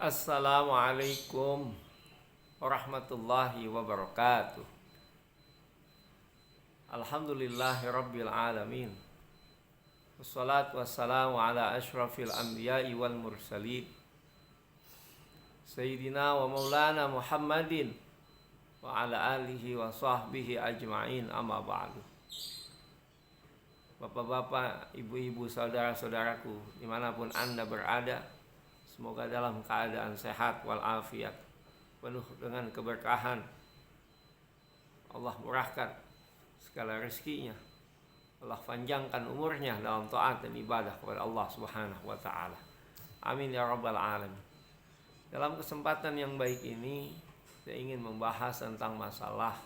Assalamualaikum warahmatullahi wabarakatuh. Alhamdulillahirabbil alamin. Wassalatu wassalamu ala asyrafil anbiya'i wal mursalin. Sayyidina wa maulana Muhammadin wa ala alihi wa sahbihi ajma'in, amma ba'du. Bapak-bapak, ibu-ibu, saudara-saudaraku, dimanapun Anda berada, semoga dalam keadaan sehat walafiat, penuh dengan keberkahan. Allah murahkan segala rezekinya, Allah panjangkan umurnya dalam taat dan ibadah kepada Allah Subhanahu wa ta'ala. Amin ya rabbal alamin. Dalam kesempatan yang baik ini, saya ingin membahas tentang masalah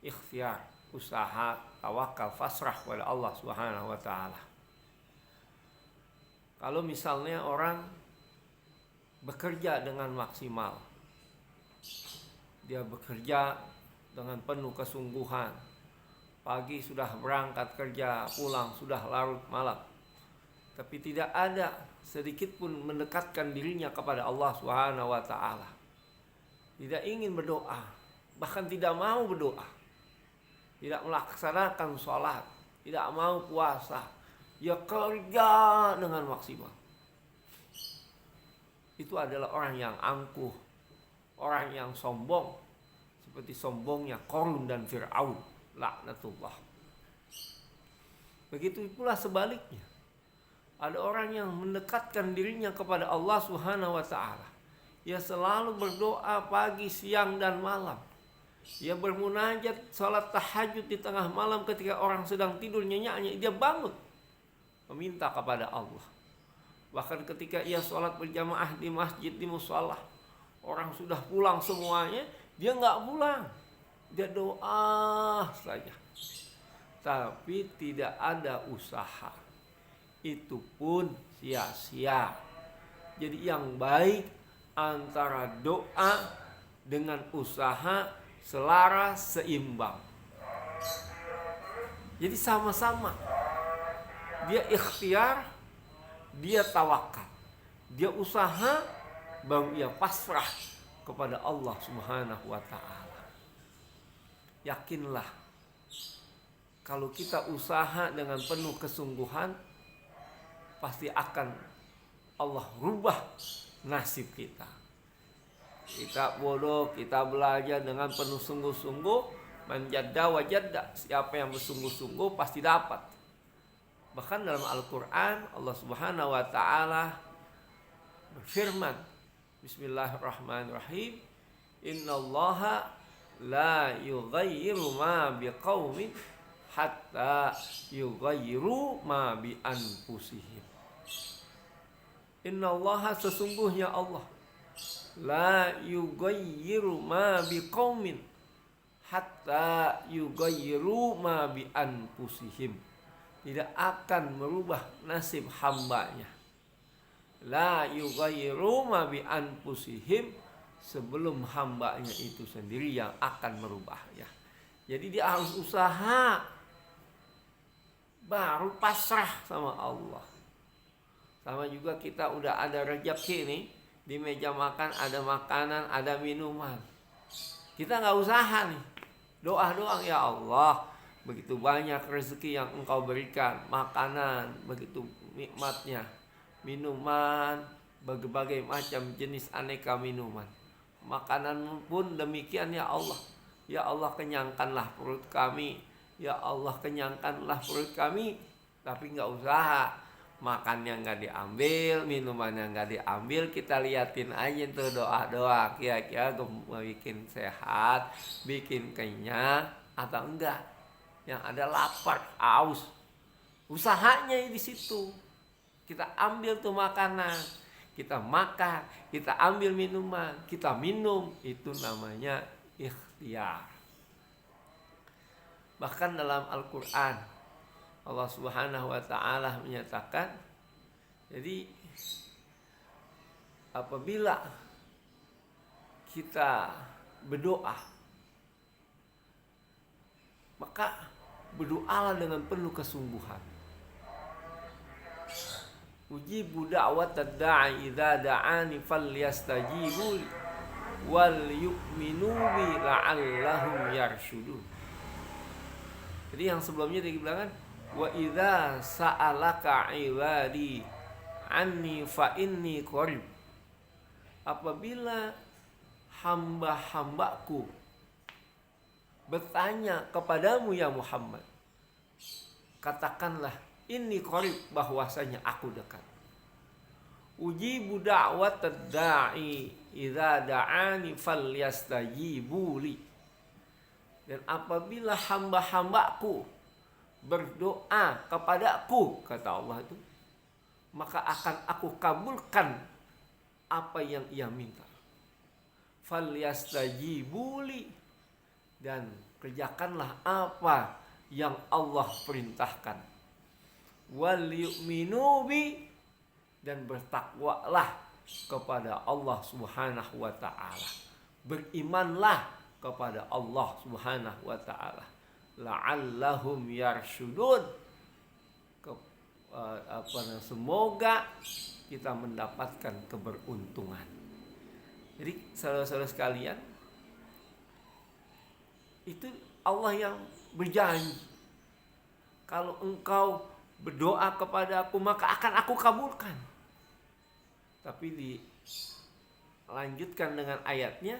ikhtiar, usaha, tawakal, fasrah kepada Allah Subhanahu wa ta'ala. Kalau misalnya orang bekerja dengan maksimal, dia bekerja dengan penuh kesungguhan, pagi sudah berangkat kerja, pulang sudah larut malam, tapi tidak ada sedikit pun mendekatkan dirinya kepada Allah Subhanahu wa ta'ala. Tidak ingin berdoa, bahkan tidak mau berdoa, tidak melaksanakan sholat, tidak mau puasa, dia kerja dengan maksimal. Itu adalah orang yang angkuh, orang yang sombong, seperti sombongnya Qarun dan Fir'aun, laknatullah. Begitu pula sebaliknya, ada orang yang mendekatkan dirinya kepada Allah Subhanahu wa ta'ala. Ia selalu berdoa pagi, siang, dan malam. Ia bermunajat, salat tahajud di tengah malam ketika orang sedang tidur nyenyak-nyenyak, dia bangun meminta kepada Allah. Bahkan ketika ia sholat berjamaah di masjid, di musholah, orang sudah pulang semuanya, dia nggak pulang, dia doa saja, tapi tidak ada usaha. Itu pun sia-sia. Jadi yang baik antara doa dengan usaha selaras, seimbang. Jadi sama-sama, dia ikhtiar, dia tawakal, dia usaha, baru ia pasrah kepada Allah Subhanahu wa ta'ala. Yakinlah, kalau kita usaha dengan penuh kesungguhan, pasti akan Allah rubah nasib kita. Kita bodoh, kita belajar dengan penuh sungguh-sungguh, manjadda wajadda, siapa yang bersungguh-sungguh pasti dapat. Bahkan dalam Al-Quran, Allah Subhanahu wa ta'ala berfirman, Bismillahirrahmanirrahim, Innallaha la yughayyiru ma biqaumin hatta yughayyiru ma bi anfusihim. Innallaha, sesungguhnya Allah, la yughayyiru ma biqaumin hatta yughayyiru ma bi anfusihim. Tidak akan merubah nasib hambanya. La yughayyiru ma bi anfusihim, sebelum hambanya itu sendiri yang akan merubahnya. Jadi dia harus usaha, baru pasrah sama Allah. Sama juga kita udah ada rezeki nih, di meja makan ada makanan, ada minuman, kita nggak usaha nih, doa doang, ya Allah, begitu banyak rezeki yang Engkau berikan, makanan begitu nikmatnya, minuman berbagai macam jenis aneka minuman, makanan pun demikian, ya Allah. Ya Allah, kenyangkanlah perut kami, ya Allah, kenyangkanlah perut kami. Tapi nggak usaha, makannya nggak diambil, minumannya nggak diambil, kita liatin aja tuh doa-doa, kira-kira bikin sehat, bikin kenyang atau enggak. Yang ada lapar, haus. Usahanya di situ. Kita ambil tuh makanan, kita makan, kita ambil minuman, kita minum, itu namanya ikhtiar. Bahkan dalam Al-Quran, Allah Subhanahu wa ta'ala menyatakan, jadi apabila kita berdoa, maka berdoalah dengan penuh kesungguhan. Ujibu da'watad da'i idza da'ani falyastajibu li wal yu'minu bi la'allahum yarshudun. Jadi yang sebelumnya dibilang wa idza sa'alaka 'ibadi anni fa inni qarib. Apabila hamba-hambaku bertanya kepadamu ya Muhammad, katakanlah inni qarib, bahwasanya aku dekat. Ujibu da'watad da'i idza da'ani falyastajibu li. Dan apabila hamba-hambaku berdoa kepadaku, kata Allah itu, maka akan aku kabulkan apa yang ia minta. Falyastajibu li, dan kerjakanlah apa yang Allah perintahkan. Wal yu'minu bi, dan bertakwalah kepada Allah Subhanahu wa taala. Berimanlah kepada Allah Subhanahu wa taala. La'allahum yarshudun. Semoga kita mendapatkan keberuntungan. Jadi saudara-saudara sekalian, itu Allah yang berjanji, kalau engkau berdoa kepada aku maka akan aku kabulkan. Tapi dilanjutkan dengan ayatnya,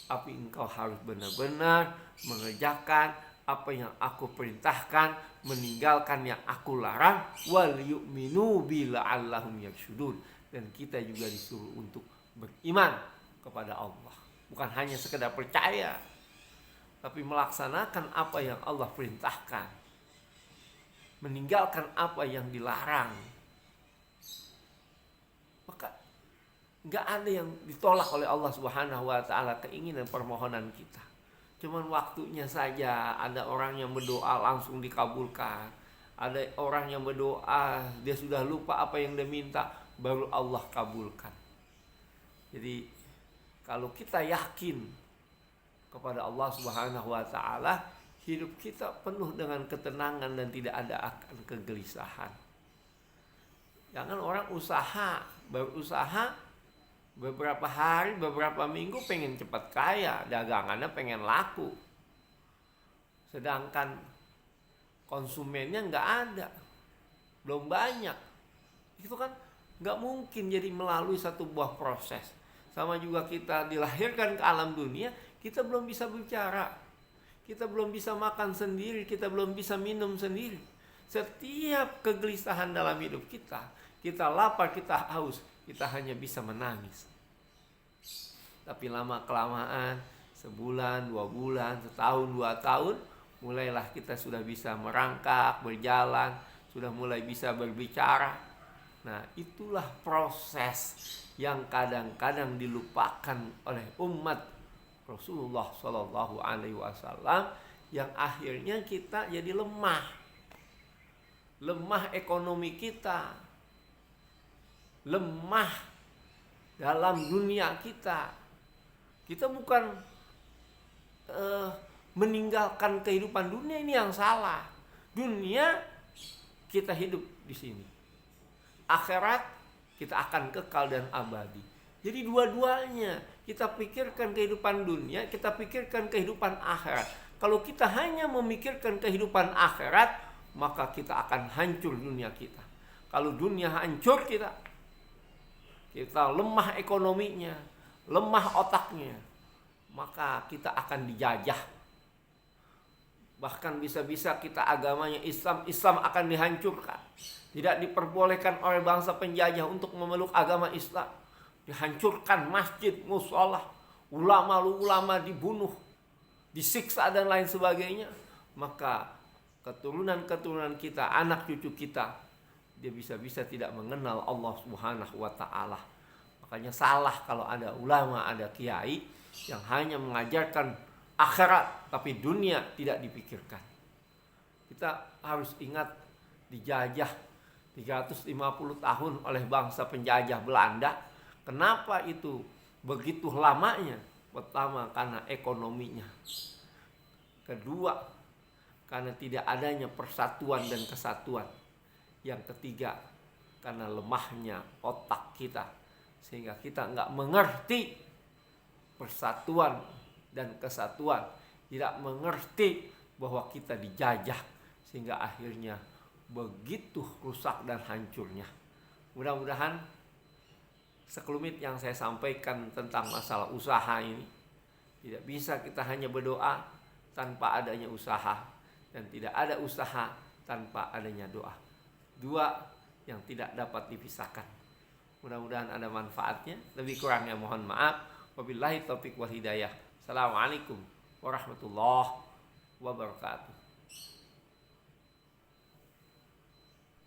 tapi engkau harus benar-benar mengerjakan apa yang aku perintahkan, meninggalkan yang aku larang. Wal yu'minu bi la'allahum yarshudun. Dan kita juga disuruh untuk beriman kepada Allah, bukan hanya sekedar percaya, tapi melaksanakan apa yang Allah perintahkan, meninggalkan apa yang dilarang. Maka gak ada yang ditolak oleh Allah Subhanahu wa ta'ala, keinginan permohonan kita. Cuman waktunya saja. Ada orang yang berdoa langsung dikabulkan, ada orang yang berdoa dia sudah lupa apa yang dia minta, baru Allah kabulkan. Jadi kalau kita yakin kepada Allah Subhanahu wa ta'ala, hidup kita penuh dengan ketenangan dan tidak ada akan kegelisahan. Jangan orang berusaha beberapa hari, beberapa minggu pengen cepat kaya, dagangannya pengen laku, sedangkan konsumennya nggak ada, belum banyak. Itu kan nggak mungkin. Jadi melalui satu buah proses. Sama juga kita dilahirkan ke alam dunia, kita belum bisa bicara, kita belum bisa makan sendiri, kita belum bisa minum sendiri. Setiap kegelisahan dalam hidup kita lapar, kita haus, kita hanya bisa menangis. Tapi lama kelamaan, sebulan, 2 bulan, setahun, 2 tahun, mulailah kita sudah bisa merangkak, berjalan, sudah mulai bisa berbicara. Nah, itulah proses yang kadang-kadang dilupakan oleh umat Rasulullah Shallallahu Alaihi Wasallam, yang akhirnya kita jadi lemah ekonomi kita, lemah dalam dunia kita. Kita bukan meninggalkan kehidupan dunia, ini yang salah. Dunia kita hidup di sini, akhirat kita akan kekal dan abadi. Jadi dua-duanya, kita pikirkan kehidupan dunia, kita pikirkan kehidupan akhirat. Kalau kita hanya memikirkan kehidupan akhirat, maka kita akan hancur dunia kita. Kalau dunia hancur kita lemah ekonominya, lemah otaknya, maka kita akan dijajah. Bahkan bisa-bisa kita agamanya Islam akan dihancurkan. Tidak diperbolehkan oleh bangsa penjajah untuk memeluk agama Islam. Dihancurkan masjid, mushola, ulama dibunuh, disiksa dan lain sebagainya. Maka keturunan kita, anak cucu kita, dia bisa-bisa tidak mengenal Allah Subhanahu wa ta'ala. Makanya salah kalau ada ulama, ada kiai yang hanya mengajarkan akhirat tapi dunia tidak dipikirkan. Kita harus ingat dijajah 350 tahun oleh bangsa penjajah Belanda. Kenapa itu begitu lamanya? Pertama, karena ekonominya. Kedua, karena tidak adanya persatuan dan kesatuan. Yang ketiga, karena lemahnya otak kita, sehingga kita nggak mengerti persatuan dan kesatuan, tidak mengerti bahwa kita dijajah, sehingga akhirnya begitu rusak dan hancurnya. Mudah-mudahan sekelumit yang saya sampaikan tentang masalah usaha ini, tidak bisa kita hanya berdoa tanpa adanya usaha, dan tidak ada usaha tanpa adanya doa. Dua yang tidak dapat dipisahkan. Mudah-mudahan ada manfaatnya. Lebih kurangnya mohon maaf. Wabillahi taufiq wal hidayah. Assalamualaikum warahmatullahi wabarakatuh.